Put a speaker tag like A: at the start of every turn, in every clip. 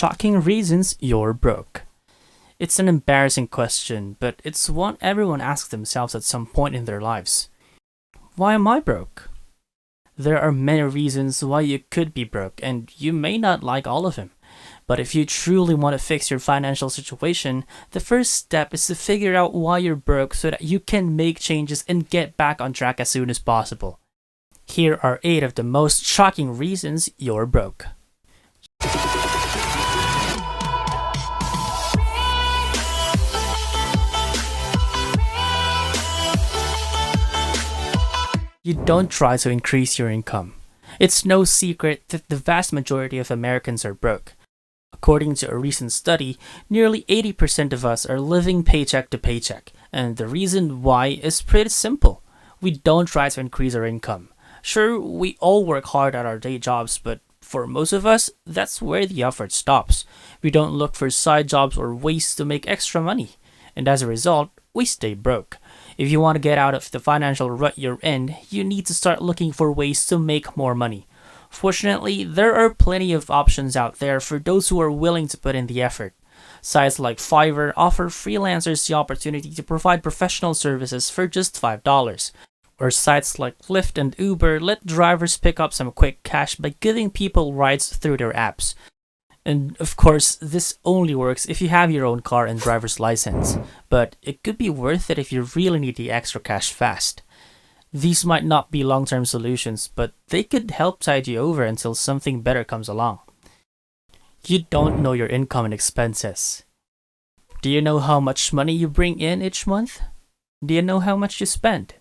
A: shocking reasons you're broke. It's an embarrassing question, but it's one everyone asks themselves at some point in their lives. Why am I broke? There are many reasons why you could be broke, and you may not like all of them. But if you truly want to fix your financial situation, the first step is to figure out why you're broke so that you can make changes and get back on track as soon as possible. Here are 8 of the most shocking reasons you're broke. You don't try to increase your income. It's no secret that the vast majority of Americans are broke. According to a recent study, nearly 80% of us are living paycheck to paycheck, and the reason why is pretty simple. We don't try to increase our income. Sure, we all work hard at our day jobs, but for most of us, that's where the effort stops. We don't look for side jobs or ways to make extra money, and as a result, we stay broke. If you want to get out of the financial rut you're in, you need to start looking for ways to make more money. Fortunately, there are plenty of options out there for those who are willing to put in the effort. Sites like Fiverr offer freelancers the opportunity to provide professional services for just $5. Or sites like Lyft and Uber let drivers pick up some quick cash by giving people rides through their apps. And of course, this only works if you have your own car and driver's license, but it could be worth it if you really need the extra cash fast. These might not be long-term solutions, but they could help tide you over until something better comes along. You don't know your income and expenses. Do you know how much money you bring in each month? Do you know how much you spend?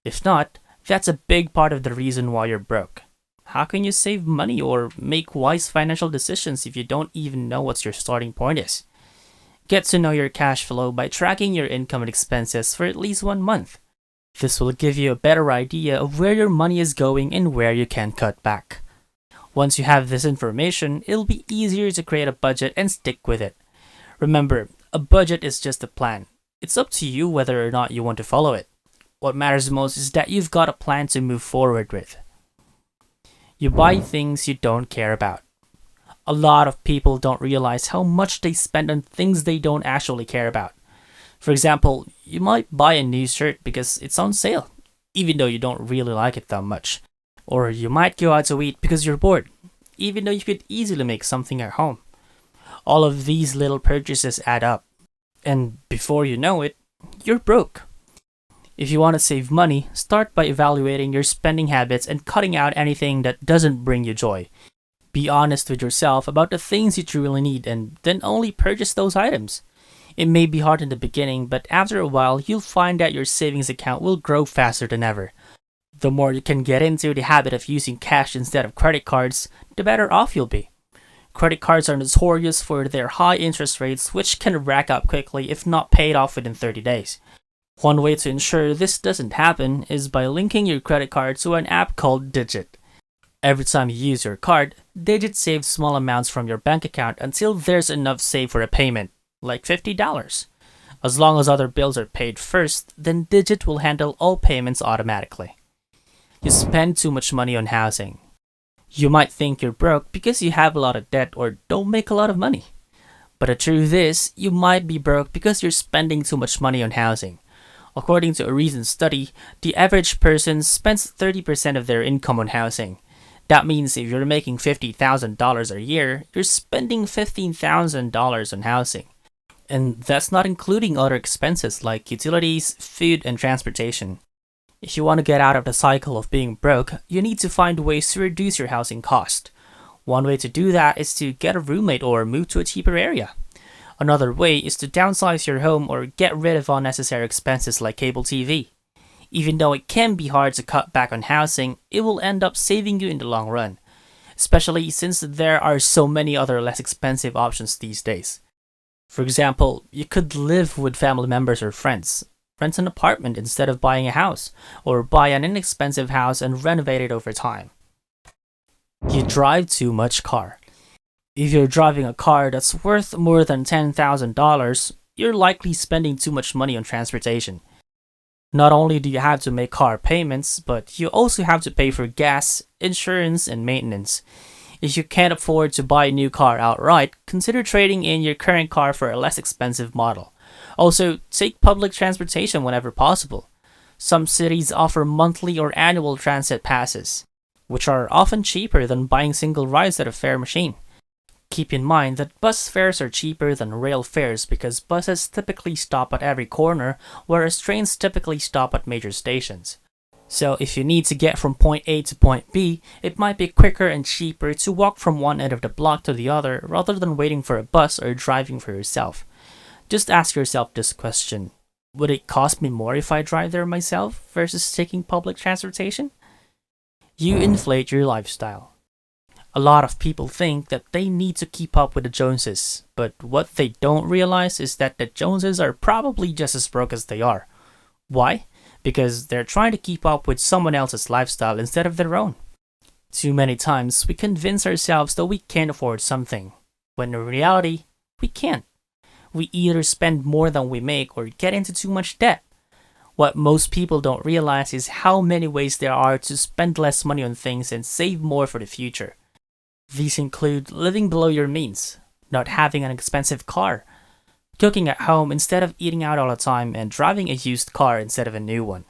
A: If not, that's a big part of the reason why you're broke. How can you save money or make wise financial decisions if you don't even know what your starting point is? Get to know your cash flow by tracking your income and expenses for at least 1 month. This will give you a better idea of where your money is going and where you can cut back. Once you have this information, it'll be easier to create a budget and stick with it. Remember, a budget is just a plan. It's up to you whether or not you want to follow it. What matters most is that you've got a plan to move forward with. You buy things you don't care about. A lot of people don't realize how much they spend on things they don't actually care about. For example, you might buy a new shirt because it's on sale, even though you don't really like it that much. Or you might go out to eat because you're bored, even though you could easily make something at home. All of these little purchases add up, and before you know it, you're broke. If you want to save money, start by evaluating your spending habits and cutting out anything that doesn't bring you joy. Be honest with yourself about the things you truly need and then only purchase those items. It may be hard in the beginning, but after a while, you'll find that your savings account will grow faster than ever. The more you can get into the habit of using cash instead of credit cards, the better off you'll be. Credit cards are notorious for their high interest rates, which can rack up quickly if not paid off within 30 days. One way to ensure this doesn't happen is by linking your credit card to an app called Digit. Every time you use your card, Digit saves small amounts from your bank account until there's enough saved for a payment, like $50. As long as other bills are paid first, then Digit will handle all payments automatically. You spend too much money on housing. You might think you're broke because you have a lot of debt or don't make a lot of money. But the truth is, you might be broke because you're spending too much money on housing. According to a recent study, the average person spends 30% of their income on housing. That means if you're making $50,000 a year, you're spending $15,000 on housing. And that's not including other expenses like utilities, food, and transportation. If you want to get out of the cycle of being broke, you need to find ways to reduce your housing cost. One way to do that is to get a roommate or move to a cheaper area. Another way is to downsize your home or get rid of unnecessary expenses like cable TV. Even though it can be hard to cut back on housing, it will end up saving you in the long run, especially since there are so many other less expensive options these days. For example, you could live with family members or friends, rent an apartment instead of buying a house, or buy an inexpensive house and renovate it over time. You drive too much car. If you're driving a car that's worth more than $10,000, you're likely spending too much money on transportation. Not only do you have to make car payments, but you also have to pay for gas, insurance, and maintenance. If you can't afford to buy a new car outright, consider trading in your current car for a less expensive model. Also, take public transportation whenever possible. Some cities offer monthly or annual transit passes, which are often cheaper than buying single rides at a fare machine. Keep in mind that bus fares are cheaper than rail fares because buses typically stop at every corner, whereas trains typically stop at major stations. So if you need to get from point A to point B, it might be quicker and cheaper to walk from one end of the block to the other rather than waiting for a bus or driving for yourself. Just ask yourself this question: would it cost me more if I drive there myself versus taking public transportation? You inflate your lifestyle. A lot of people think that they need to keep up with the Joneses, but what they don't realize is that the Joneses are probably just as broke as they are. Why? Because they're trying to keep up with someone else's lifestyle instead of their own. Too many times we convince ourselves that we can't afford something, when in reality, we can't. We either spend more than we make or get into too much debt. What most people don't realize is how many ways there are to spend less money on things and save more for the future. These include living below your means, not having an expensive car, cooking at home instead of eating out all the time, and driving a used car instead of a new one.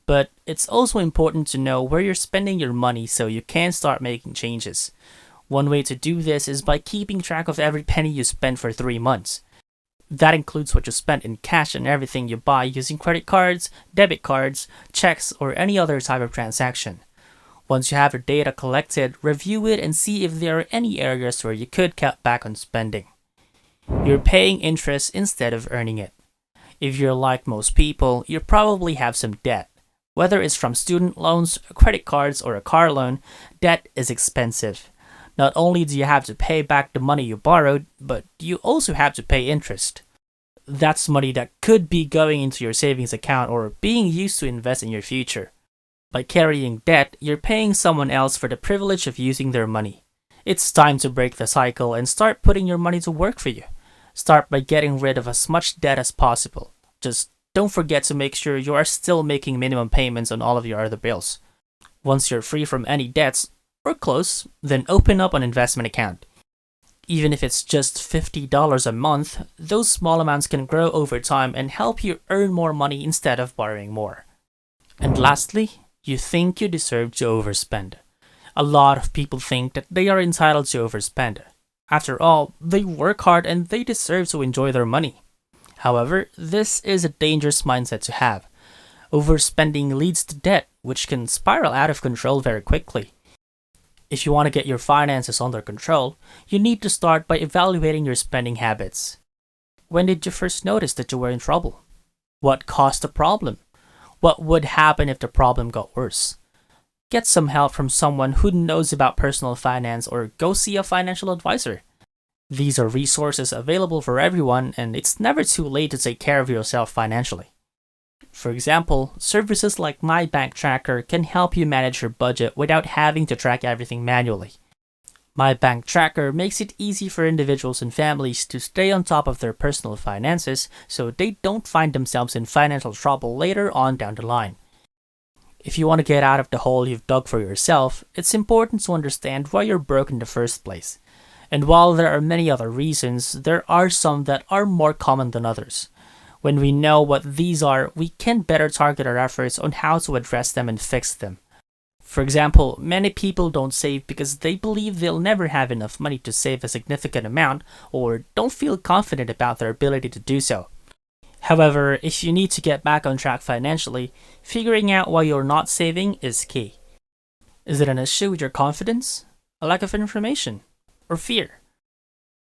A: But it's also important to know where you're spending your money so you can start making changes. One way to do this is by keeping track of every penny you spend for 3 months. That includes what you spent in cash and everything you buy using credit cards, debit cards, checks, or any other type of transaction. Once you have your data collected, review it and see if there are any areas where you could cut back on spending. You're paying interest instead of earning it. If you're like most people, you probably have some debt. Whether it's from student loans, credit cards, or a car loan, debt is expensive. Not only do you have to pay back the money you borrowed, but you also have to pay interest. That's money that could be going into your savings account or being used to invest in your future. By carrying debt, you're paying someone else for the privilege of using their money. It's time to break the cycle and start putting your money to work for you. Start by getting rid of as much debt as possible. Just don't forget to make sure you are still making minimum payments on all of your other bills. Once you're free from any debts, or close, then open up an investment account. Even if it's just $50 a month, those small amounts can grow over time and help you earn more money instead of borrowing more. And lastly, you think you deserve to overspend. A lot of people think that they are entitled to overspend. After all, they work hard and they deserve to enjoy their money. However, this is a dangerous mindset to have. Overspending leads to debt, which can spiral out of control very quickly. If you want to get your finances under control, you need to start by evaluating your spending habits. When did you first notice that you were in trouble? What caused the problem? What would happen if the problem got worse? Get some help from someone who knows about personal finance or go see a financial advisor. These are resources available for everyone, and it's never too late to take care of yourself financially. For example, services like My Bank Tracker can help you manage your budget without having to track everything manually. My Bank Tracker makes it easy for individuals and families to stay on top of their personal finances so they don't find themselves in financial trouble later on down the line. If you want to get out of the hole you've dug for yourself, it's important to understand why you're broke in the first place. And while there are many other reasons, there are some that are more common than others. When we know what these are, we can better target our efforts on how to address them and fix them. For example, many people don't save because they believe they'll never have enough money to save a significant amount or don't feel confident about their ability to do so. However, if you need to get back on track financially, figuring out why you're not saving is key. Is it an issue with your confidence, a lack of information, or fear?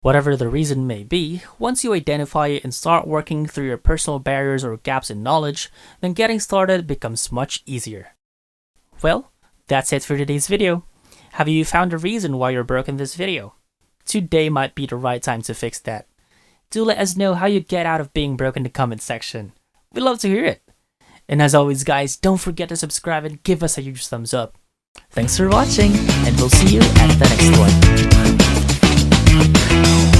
A: Whatever the reason may be, once you identify it and start working through your personal barriers or gaps in knowledge, then getting started becomes much easier. Well, that's it for today's video. Have you found a reason why you're broke in this video? Today might be the right time to fix that. Do let us know how you get out of being broke in the comment section. We'd love to hear it. And as always guys, don't forget to subscribe and give us a huge thumbs up. Thanks for watching, and we'll see you at the next one.